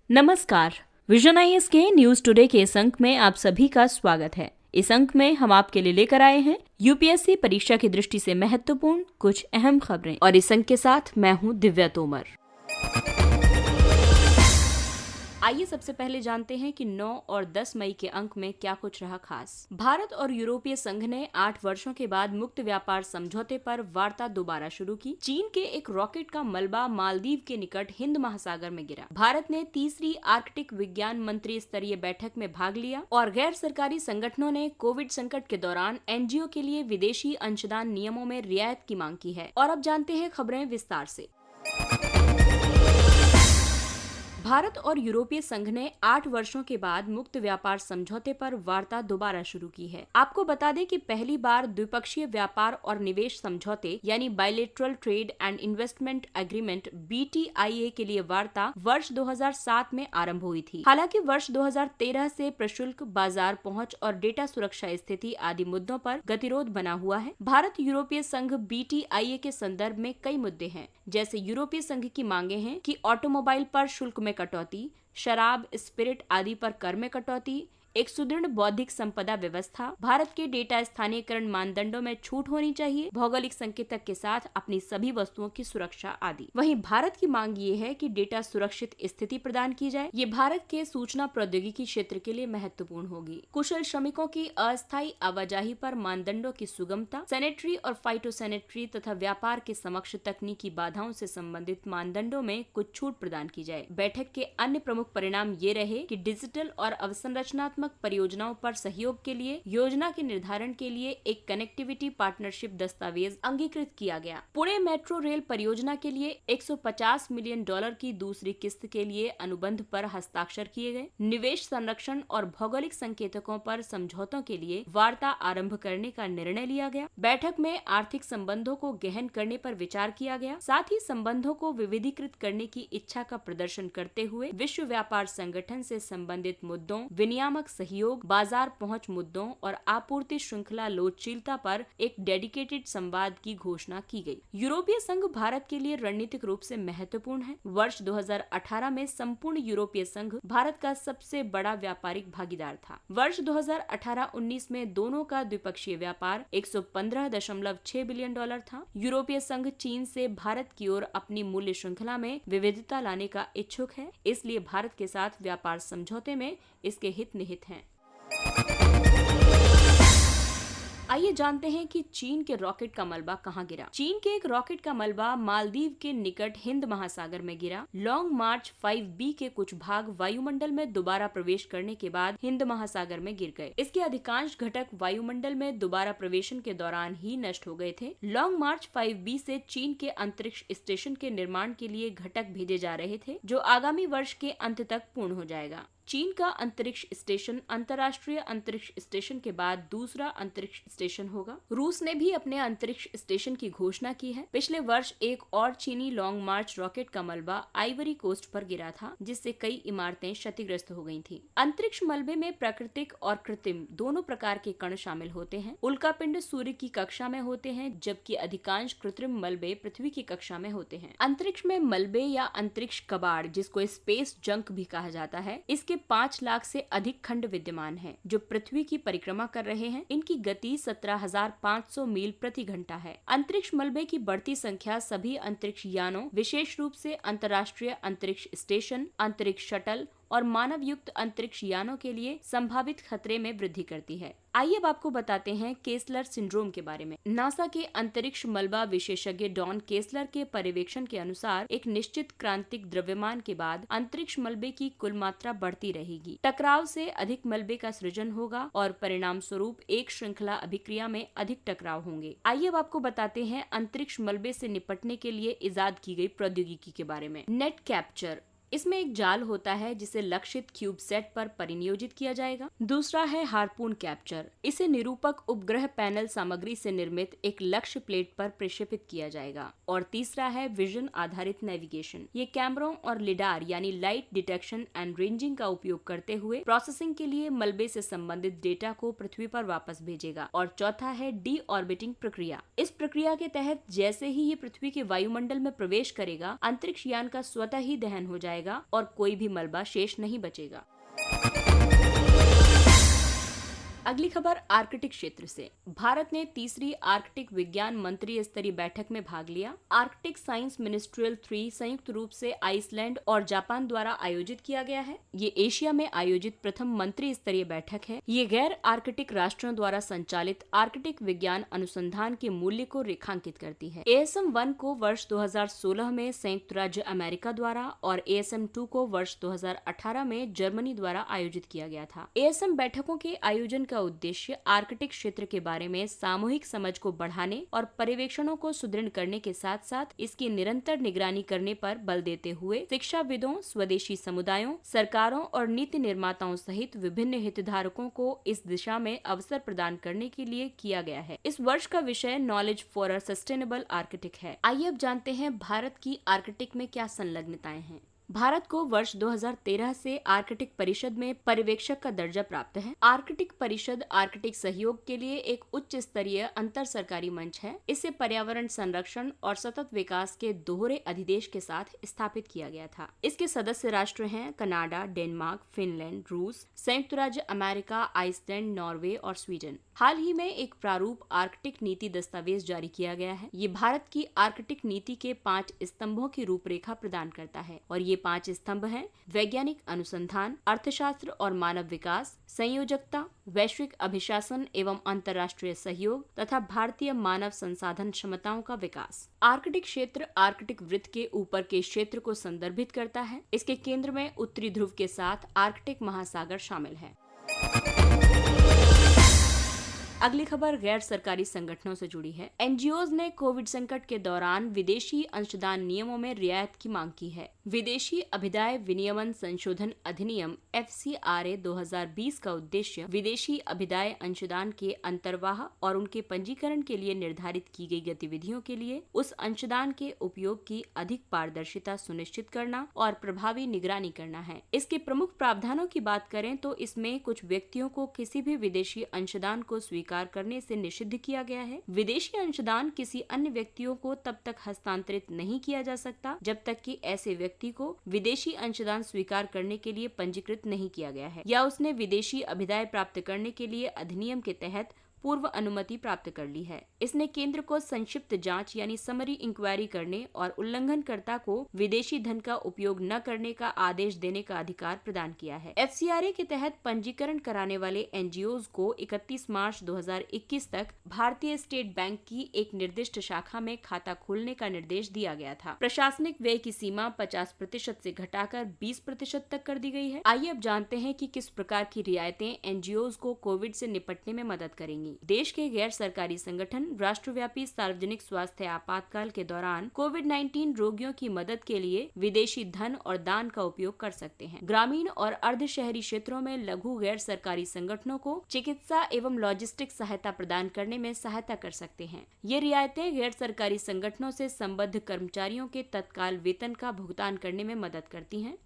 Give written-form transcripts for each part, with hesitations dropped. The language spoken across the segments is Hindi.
नमस्कार। विजन आईएएस के न्यूज टुडे के इस अंक में आप सभी का स्वागत है। इस अंक में हम आपके लिए लेकर आए हैं यूपीएससी परीक्षा की दृष्टि से महत्वपूर्ण कुछ अहम खबरें और इस अंक के साथ मैं हूं दिव्या तोमर। आइए सबसे पहले जानते हैं कि 9 और 10 मई के अंक में क्या कुछ रहा खास। भारत और यूरोपीय संघ ने 8 वर्षों के बाद मुक्त व्यापार समझौते पर वार्ता दोबारा शुरू की। चीन के एक रॉकेट का मलबा मालदीव के निकट हिंद महासागर में गिरा। भारत ने तीसरी आर्कटिक विज्ञान मंत्री स्तरीय बैठक में भाग लिया और गैर सरकारी संगठनों ने कोविड संकट के दौरान एनजीओ के लिए विदेशी अंशदान नियमों में रियायत की मांग की है। और अब जानते हैं खबरें विस्तार से। भारत और यूरोपीय संघ ने 8 वर्षों के बाद मुक्त व्यापार समझौते पर वार्ता दोबारा शुरू की है। आपको बता दें कि पहली बार द्विपक्षीय व्यापार और निवेश समझौते यानी bilateral trade and investment agreement BTIA के लिए वार्ता वर्ष 2007 में आरंभ हुई थी। हालांकि वर्ष 2013 से प्रशुल्क, बाजार पहुंच और डेटा सुरक्षा स्थिति आदि मुद्दों पर गतिरोध बना हुआ है। भारत यूरोपीय संघ BTIA के संदर्भ में कई मुद्दे हैं, जैसे यूरोपीय संघ की मांगे हैं कि ऑटोमोबाइल पर शुल्क में कटौती, शराब, स्पिरिट आदि पर कर में कटौती, एक सुदृढ़ बौद्धिक संपदा व्यवस्था, भारत के डेटा स्थानीयकरण मानदंडों में छूट होनी चाहिए, भौगोलिक संकेतक के साथ अपनी सभी वस्तुओं की सुरक्षा आदि। वहीं भारत की मांग ये है कि डेटा सुरक्षित स्थिति प्रदान की जाए। ये भारत के सूचना प्रौद्योगिकी क्षेत्र के लिए महत्वपूर्ण होगी। कुशल श्रमिकों की अस्थायी आवाजाही पर मानदंडों की सुगमता, सैनिटरी और फाइटोसैनिटरी तथा व्यापार के समक्ष तकनीकी बाधाओं से संबंधित मानदंडों में कुछ छूट प्रदान की जाए। बैठक के अन्य प्रमुख परिणाम ये रहे कि डिजिटल और अवसंरचनात्मक परियोजनाओं पर सहयोग के लिए योजना के निर्धारण के लिए एक कनेक्टिविटी पार्टनरशिप दस्तावेज अंगीकृत किया गया। पुणे मेट्रो रेल परियोजना के लिए $150 मिलियन की दूसरी किस्त के लिए अनुबंध पर हस्ताक्षर किए गए। निवेश संरक्षण और भौगोलिक संकेतकों पर समझौतों के लिए वार्ता आरंभ करने का निर्णय लिया गया। बैठक में आर्थिक संबंधों को गहन करने पर विचार किया गया। साथ ही संबंधों को विविधीकृत करने की इच्छा का प्रदर्शन करते हुए विश्व व्यापार संगठन से संबंधित मुद्दों, विनियामक सहयोग, बाजार पहुंच मुद्दों और आपूर्ति श्रृंखला लोचशीलता पर एक डेडिकेटेड संवाद की घोषणा की गई। यूरोपीय संघ भारत के लिए रणनीतिक रूप से महत्वपूर्ण है। वर्ष 2018 में संपूर्ण यूरोपीय संघ भारत का सबसे बड़ा व्यापारिक भागीदार था। वर्ष 2018-19 में दोनों का द्विपक्षीय व्यापार $115.6 बिलियन था। यूरोपीय संघ चीन से भारत की ओर अपनी मूल्य श्रृंखला में विविधता लाने का इच्छुक है, इसलिए भारत के साथ व्यापार समझौते में इसके हित निहित हैं। आइए जानते हैं कि चीन के रॉकेट का मलबा कहां गिरा। चीन के एक रॉकेट का मलबा मालदीव के निकट हिंद महासागर में गिरा। लॉन्ग मार्च 5B के कुछ भाग वायुमंडल में दोबारा प्रवेश करने के बाद हिंद महासागर में गिर गए। इसके अधिकांश घटक वायुमंडल में दोबारा प्रवेशन के दौरान ही नष्ट हो गए थे। लॉन्ग मार्च 5B से चीन के अंतरिक्ष स्टेशन के निर्माण के लिए घटक भेजे जा रहे थे, जो आगामी वर्ष के अंत तक पूर्ण हो जाएगा। चीन का अंतरिक्ष स्टेशन अंतर्राष्ट्रीय अंतरिक्ष स्टेशन के बाद दूसरा अंतरिक्ष स्टेशन होगा। रूस ने भी अपने अंतरिक्ष स्टेशन की घोषणा की है। पिछले वर्ष एक और चीनी लॉन्ग मार्च रॉकेट का मलबा आइवरी कोस्ट पर गिरा था, जिससे कई इमारतें क्षतिग्रस्त हो गई थीं। अंतरिक्ष मलबे में प्राकृतिक और कृत्रिम दोनों प्रकार के कण शामिल होते हैं। उल्कापिंड सूर्य की कक्षा में होते हैं, जबकि अधिकांश कृत्रिम मलबे पृथ्वी की कक्षा में होते हैं। अंतरिक्ष में मलबे या अंतरिक्ष कबाड़, जिसको स्पेस जंक भी कहा जाता है, इसके 5 लाख से अधिक खंड विद्यमान हैं, जो पृथ्वी की परिक्रमा कर रहे हैं। इनकी गति 17,500 मील प्रति घंटा है। अंतरिक्ष मलबे की बढ़ती संख्या सभी अंतरिक्ष यानों, विशेष रूप से अंतर्राष्ट्रीय अंतरिक्ष स्टेशन, अंतरिक्ष शटल और मानव युक्त अंतरिक्ष यानों के लिए संभावित खतरे में वृद्धि करती है। आइए अब आपको बताते हैं केसलर सिंड्रोम के बारे में। नासा के अंतरिक्ष मलबा विशेषज्ञ डॉन केसलर के पर्यवेक्षण के अनुसार एक निश्चित क्रांतिक द्रव्यमान के बाद अंतरिक्ष मलबे की कुल मात्रा बढ़ती रहेगी। टकराव से अधिक मलबे का सृजन होगा और परिणाम स्वरूप एक श्रृंखला अभिक्रिया में अधिक टकराव होंगे। आइए अब आपको बताते हैं अंतरिक्ष मलबे से निपटने के लिए इजाद की गई प्रौद्योगिकी के बारे में। Net capture. इसमें एक जाल होता है जिसे लक्षित क्यूब सेट पर परिनियोजित किया जाएगा। दूसरा है हार्पून कैप्चर। इसे निरूपक उपग्रह पैनल सामग्री से निर्मित एक लक्ष्य प्लेट पर प्रक्षेपित किया जाएगा। और तीसरा है विजन आधारित नेविगेशन। ये कैमरों और लिडार यानी लाइट डिटेक्शन एंड रेंजिंग का उपयोग करते हुए प्रोसेसिंग के लिए मलबे से संबंधित डेटा को पृथ्वी पर वापस भेजेगा। और चौथा है डी ऑर्बिटिंग प्रक्रिया। इस प्रक्रिया के तहत जैसे ही ये पृथ्वी के वायुमंडल में प्रवेश करेगा, अंतरिक्ष यान का स्वतः ही दहन हो जाएगा जाएगा और कोई भी मलबा शेष नहीं बचेगा। अगली खबर आर्कटिक क्षेत्र से। भारत ने तीसरी आर्कटिक विज्ञान मंत्री स्तरीय बैठक में भाग लिया। आर्कटिक साइंस मिनिस्ट्रियल 3 संयुक्त रूप से आइसलैंड और जापान द्वारा आयोजित किया गया है। ये एशिया में आयोजित प्रथम मंत्री स्तरीय बैठक है। ये गैर आर्कटिक राष्ट्रों द्वारा संचालित आर्कटिक विज्ञान अनुसंधान के मूल्य को रेखांकित करती है। ASM 1 को वर्ष 2016 में संयुक्त राज्य अमेरिका द्वारा और ASM 2 को वर्ष 2018 में जर्मनी द्वारा आयोजित किया गया था। ASM बैठकों के आयोजन का उद्देश्य आर्कटिक क्षेत्र के बारे में सामूहिक समझ को बढ़ाने और पर्यवेक्षणों को सुदृढ़ करने के साथ साथ इसकी निरंतर निगरानी करने पर बल देते हुए शिक्षाविदों, स्वदेशी समुदायों, सरकारों और नीति निर्माताओं सहित विभिन्न हितधारकों को इस दिशा में अवसर प्रदान करने के लिए किया गया है। इस वर्ष का विषय knowledge for a sustainable Arctic है। आइए अब जानते हैं भारत की आर्कटिक में क्या संलग्नताएं हैं। भारत को वर्ष 2013 से आर्कटिक परिषद में पर्यवेक्षक का दर्जा प्राप्त है। आर्कटिक परिषद आर्कटिक सहयोग के लिए एक उच्च स्तरीय अंतर सरकारी मंच है। इसे पर्यावरण संरक्षण और सतत विकास के दोहरे अधिदेश के साथ स्थापित किया गया था। इसके सदस्य राष्ट्र हैं कनाडा, डेनमार्क, फिनलैंड, रूस, संयुक्त राज्य अमेरिका, आइसलैंड, नॉर्वे और स्वीडन। हाल ही में एक प्रारूप आर्कटिक नीति दस्तावेज जारी किया गया है। ये भारत की आर्कटिक नीति के 5 स्तंभों की रूपरेखा प्रदान करता है और ये 5 स्तंभ हैं: वैज्ञानिक अनुसंधान, अर्थशास्त्र और मानव विकास, संयोजकता, वैश्विक अभिशासन एवं अंतर्राष्ट्रीय सहयोग तथा भारतीय मानव संसाधन क्षमताओं का विकास। आर्कटिक क्षेत्र आर्कटिक वृत्त के ऊपर के क्षेत्र को संदर्भित करता है। इसके केंद्र में उत्तरी ध्रुव के साथ आर्कटिक महासागर शामिल है। अगली खबर गैर सरकारी संगठनों से जुड़ी है। NGOs ने कोविड संकट के दौरान विदेशी अंशदान नियमों में रियायत की मांग की है। विदेशी अभिदाय विनियमन संशोधन अधिनियम FCRA 2020 का उद्देश्य विदेशी अभिदाय अंशदान के अंतर्वाह और उनके पंजीकरण के लिए निर्धारित की गई गतिविधियों के लिए उस अंशदान के उपयोग की अधिक पारदर्शिता सुनिश्चित करना और प्रभावी निगरानी करना है। इसके प्रमुख प्रावधानों की बात करें तो इसमें कुछ व्यक्तियों को किसी भी विदेशी अंशदान को स्वीकार करने से निषिद्ध किया गया है। विदेशी अंशदान किसी अन्य व्यक्तियों को तब तक हस्तांतरित नहीं किया जा सकता जब तक कि ऐसे व्यक्ति को विदेशी अंशदान स्वीकार करने के लिए पंजीकृत नहीं किया गया है या उसने विदेशी अभिदाय प्राप्त करने के लिए अधिनियम के तहत पूर्व अनुमति प्राप्त कर ली है। इसने केंद्र को संक्षिप्त जांच यानी समरी इंक्वायरी करने और उल्लंघनकर्ता को विदेशी धन का उपयोग न करने का आदेश देने का अधिकार प्रदान किया है। FCRA के तहत पंजीकरण कराने वाले NGOs को 31 मार्च 2021 तक भारतीय स्टेट बैंक की एक निर्दिष्ट शाखा में खाता खोलने का निर्देश दिया गया था। प्रशासनिक व्यय की सीमा 50% से घटाकर 20% तक कर दी गई है। आइए अब जानते हैं कि किस प्रकार की रियायतें NGOs को कोविड से निपटने में मदद करेंगी। देश के गैर सरकारी संगठन राष्ट्रव्यापी सार्वजनिक स्वास्थ्य आपातकाल के दौरान कोविड-19 रोगियों की मदद के लिए विदेशी धन और दान का उपयोग कर सकते हैं। ग्रामीण और अर्ध शहरी क्षेत्रों में लघु गैर सरकारी संगठनों को चिकित्सा एवं लॉजिस्टिक सहायता प्रदान करने में सहायता कर सकते हैं। ये रियायतें गैर सरकारी संगठनों से संबद्ध कर्मचारियों के तत्काल वेतन का भुगतान करने में मदद करती हैं।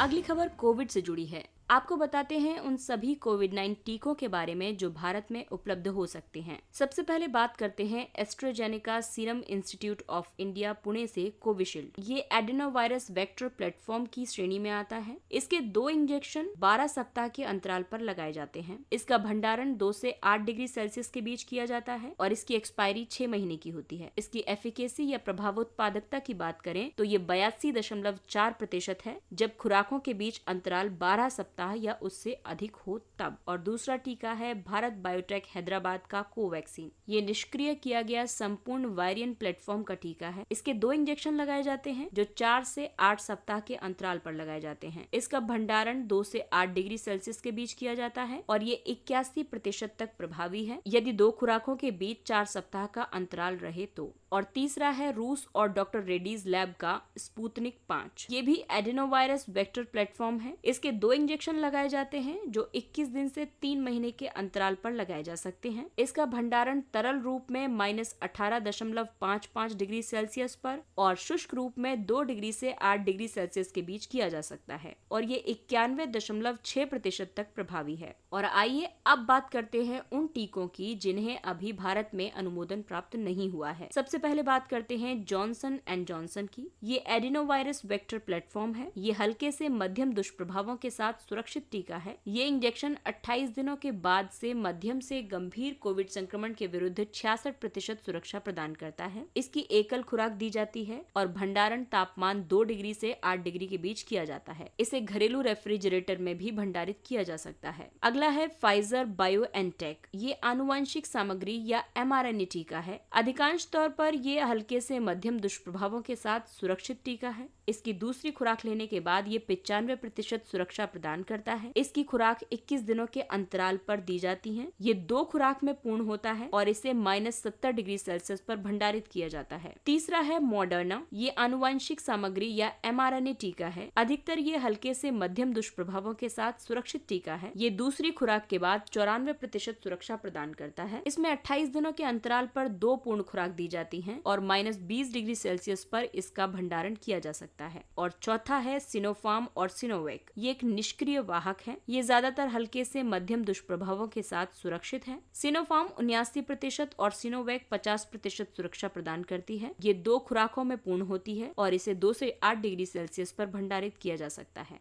अगली खबर कोविड से जुड़ी है। आपको बताते हैं उन सभी कोविड-19 टीकों के बारे में जो भारत में उपलब्ध हो सकते हैं। सबसे पहले बात करते हैं AstraZeneca serum institute of India Pune से कोविशील्ड। ये एडेनोवायरस वेक्टर प्लेटफॉर्म की श्रेणी में आता है। इसके 2 इंजेक्शन 12 सप्ताह के अंतराल पर लगाए जाते हैं। इसका भंडारण 2 से 8 डिग्री सेल्सियस के बीच किया जाता है और इसकी एक्सपायरी 6 महीने की होती है। इसकी एफिकेसी या प्रभावोत्पादकता की बात करें तो ये 82.4% है जब खुराकों के बीच अंतराल 12 सप्ताह या उससे अधिक हो तब। और दूसरा टीका है भारत बायोटेक हैदराबाद का कोवैक्सीन। ये निष्क्रिय किया गया संपूर्ण वायरियन प्लेटफॉर्म का टीका है। इसके 2 इंजेक्शन लगाए जाते हैं जो 4 से 8 सप्ताह के अंतराल पर लगाए जाते हैं। इसका भंडारण 2 से 8 डिग्री सेल्सियस के बीच किया जाता है और ये 81% तक प्रभावी है यदि 2 खुराकों के बीच 4 सप्ताह का अंतराल रहे तो। और तीसरा है रूस और डॉक्टर रेड्डीज लैब का स्पुतनिक 5। ये भी एडेनोवायरस वेक्टर प्लेटफॉर्म है। इसके 2 इंजेक्शन इंजेक्शन लगाए जाते हैं जो 21 दिन से 3 महीने के अंतराल पर लगाए जा सकते हैं। इसका भंडारण तरल रूप में -18.55 डिग्री सेल्सियस पर और शुष्क रूप में 2 डिग्री से 8 डिग्री सेल्सियस के बीच किया जा सकता है और ये 91.6% तक प्रभावी है। और आइए अब बात करते हैं उन टीकों की जिन्हें अभी भारत में अनुमोदन प्राप्त नहीं हुआ है। सबसे पहले बात करते हैं जॉनसन एंड जॉनसन की। ये एडिनोवायरस वेक्टर प्लेटफॉर्म है। ये हल्के से मध्यम दुष्प्रभावों के साथ सुरक्षित टीका है। ये इंजेक्शन 28 दिनों के बाद से मध्यम से गंभीर कोविड संक्रमण के विरुद्ध 66% सुरक्षा प्रदान करता है। इसकी एकल खुराक दी जाती है और भंडारण तापमान 2 डिग्री से 8 डिग्री के बीच किया जाता है। इसे घरेलू रेफ्रिजरेटर में भी भंडारित किया जा सकता है। अगला है फाइजर बायोएनटेक। ये आनुवंशिक सामग्री या mRNA टीका है। अधिकांश तौर पर ये हल्के से मध्यम दुष्प्रभावों के साथ सुरक्षित टीका है। इसकी दूसरी खुराक लेने के बाद ये 95% सुरक्षा प्रदान करता है। इसकी खुराक 21 दिनों के अंतराल पर दी जाती है। ये 2 खुराक में पूर्ण होता है और इसे -70 डिग्री सेल्सियस पर भंडारित किया जाता है। तीसरा है मॉडर्ना। ये आनुवंशिक सामग्री या mRNA टीका है। अधिकतर ये हल्के से मध्यम दुष्प्रभावों के साथ सुरक्षित टीका है। ये दूसरी खुराक के बाद 94% सुरक्षा प्रदान करता है। इसमें 28 दिनों के अंतराल पर 2 पूर्ण खुराक दी जाती है और -20 डिग्री सेल्सियस पर इसका भंडारण किया जा सकता है। और चौथा है सिनोफार्म और सिनोवेक। ये एक निष्क्रिय वाहक है। ये ज्यादातर हल्के से मध्यम दुष्प्रभावों के साथ सुरक्षित है। सिनोफार्म 79% और सिनोवेक 50% सुरक्षा प्रदान करती है। ये 2 खुराकों में पूर्ण होती है और इसे 2 से 8 डिग्री सेल्सियस पर भंडारित किया जा सकता है।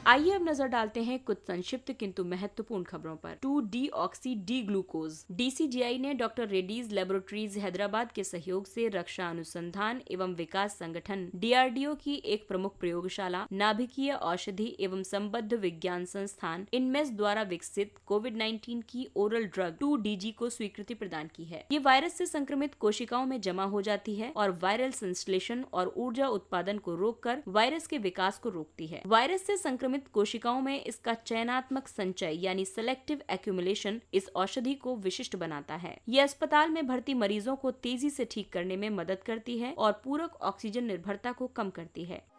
आइए अब नजर डालते हैं कुछ संक्षिप्त किंतु महत्वपूर्ण खबरों पर। 2-डीऑक्सी डी ग्लूकोज। DCGI ने डॉक्टर रेड्डीज लेबोरेटरीज हैदराबाद के सहयोग से रक्षा अनुसंधान एवं विकास संगठन DRDO की एक प्रमुख प्रयोगशाला नाभिकीय औषधि एवं संबद्ध विज्ञान संस्थान इनमेस द्वारा विकसित कोविड-19 की ओरल ड्रग 2DG को स्वीकृति प्रदान की है। ये वायरस से संक्रमित कोशिकाओं में जमा हो जाती है और वायरल संश्लेषण और ऊर्जा उत्पादन को रोककर वायरस के विकास को रोकती है। वायरस से संक्रमित कोशिकाओं में इसका चयनात्मक संचय यानी सेलेक्टिव एक्यूमुलेशन इस औषधि को विशिष्ट बनाता है। ये अस्पताल में भर्ती मरीजों को तेजी से ठीक करने में मदद करती है और पूरक ऑक्सीजन निर्भरता को कम करती है।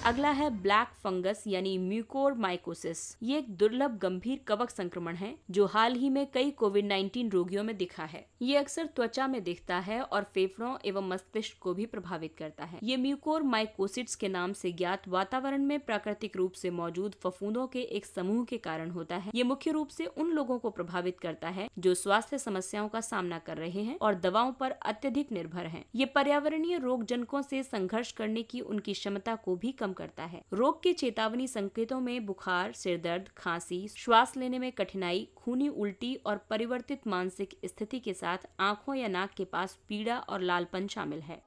अगला है ब्लैक फंगस यानी म्यूकोरमाइकोसिस। ये एक दुर्लभ गंभीर कवक संक्रमण है जो हाल ही में कई कोविड-19 रोगियों में दिखा है। ये अक्सर त्वचा में दिखता है और फेफड़ों एवं मस्तिष्क को भी प्रभावित करता है। ये म्यूकोरमाइकोसिट्स के नाम से ज्ञात वातावरण में प्राकृतिक रूप से मौजूद फफूंदों के एक समूह के कारण होता है। ये मुख्य रूप से उन लोगों को प्रभावित करता है जो स्वास्थ्य समस्याओं का सामना कर रहे हैं और दवाओं पर अत्यधिक निर्भर हैं। ये पर्यावरणीय रोगजनकों से संघर्ष करने की उनकी क्षमता को भी कम करता है। रोग के चेतावनी संकेतों में बुखार, सिरदर्द, खांसी, श्वास लेने में कठिनाई, खूनी उल्टी और परिवर्तित मानसिक स्थिति के साथ आंखों या नाक के पास पीड़ा और लालपन शामिल है।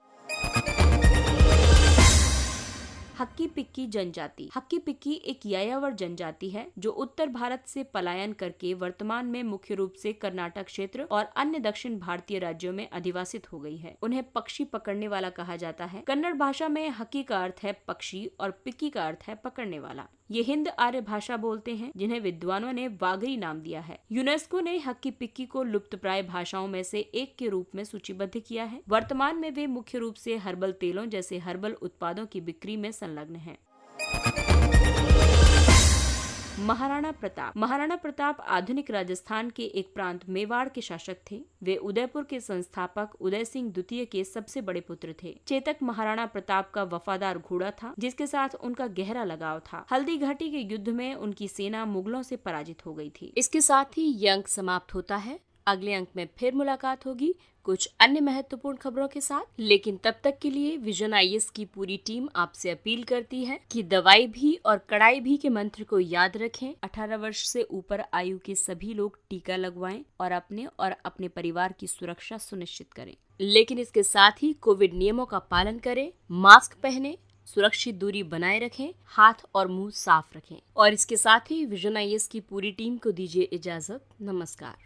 हक्की पिक्की जनजाति। हक्की पिक्की एक यायावर जनजाति है जो उत्तर भारत से पलायन करके वर्तमान में मुख्य रूप से कर्नाटक क्षेत्र और अन्य दक्षिण भारतीय राज्यों में अधिवासित हो गई है। उन्हें पक्षी पकड़ने वाला कहा जाता है। कन्नड़ भाषा में हक्की का अर्थ है पक्षी और पिक्की का अर्थ है पकड़ने वाला। ये हिंद आर्य भाषा बोलते हैं जिन्हें विद्वानों ने वागरी नाम दिया है। यूनेस्को ने हक्की पिक्की को लुप्तप्राय भाषाओं में से एक के रूप में सूचीबद्ध किया है। वर्तमान में वे मुख्य रूप से हर्बल तेलों जैसे हर्बल उत्पादों की बिक्री में संलग्न हैं। महाराणा प्रताप। महाराणा प्रताप आधुनिक राजस्थान के एक प्रांत मेवाड़ के शासक थे। वे उदयपुर के संस्थापक उदय सिंह द्वितीय के सबसे बड़े पुत्र थे। चेतक महाराणा प्रताप का वफादार घोड़ा था जिसके साथ उनका गहरा लगाव था। हल्दी घाटी के युद्ध में उनकी सेना मुगलों से पराजित हो गई थी। इसके साथ ही ये अंक समाप्त होता है। अगले अंक में फिर मुलाकात होगी कुछ अन्य महत्वपूर्ण खबरों के साथ, लेकिन तब तक के लिए विजन IAS की पूरी टीम आपसे अपील करती है कि दवाई भी और कड़ाई भी के मंत्र को याद रखें। 18 वर्ष से ऊपर आयु के सभी लोग टीका लगवाएं और अपने परिवार की सुरक्षा सुनिश्चित करें। लेकिन इसके साथ ही कोविड नियमों का पालन करें, मास्क पहने, सुरक्षित दूरी बनाए रखें, हाथ और मुंह साफ रखें। और इसके साथ ही विजन IAS की पूरी टीम को दीजिए इजाजत। नमस्कार।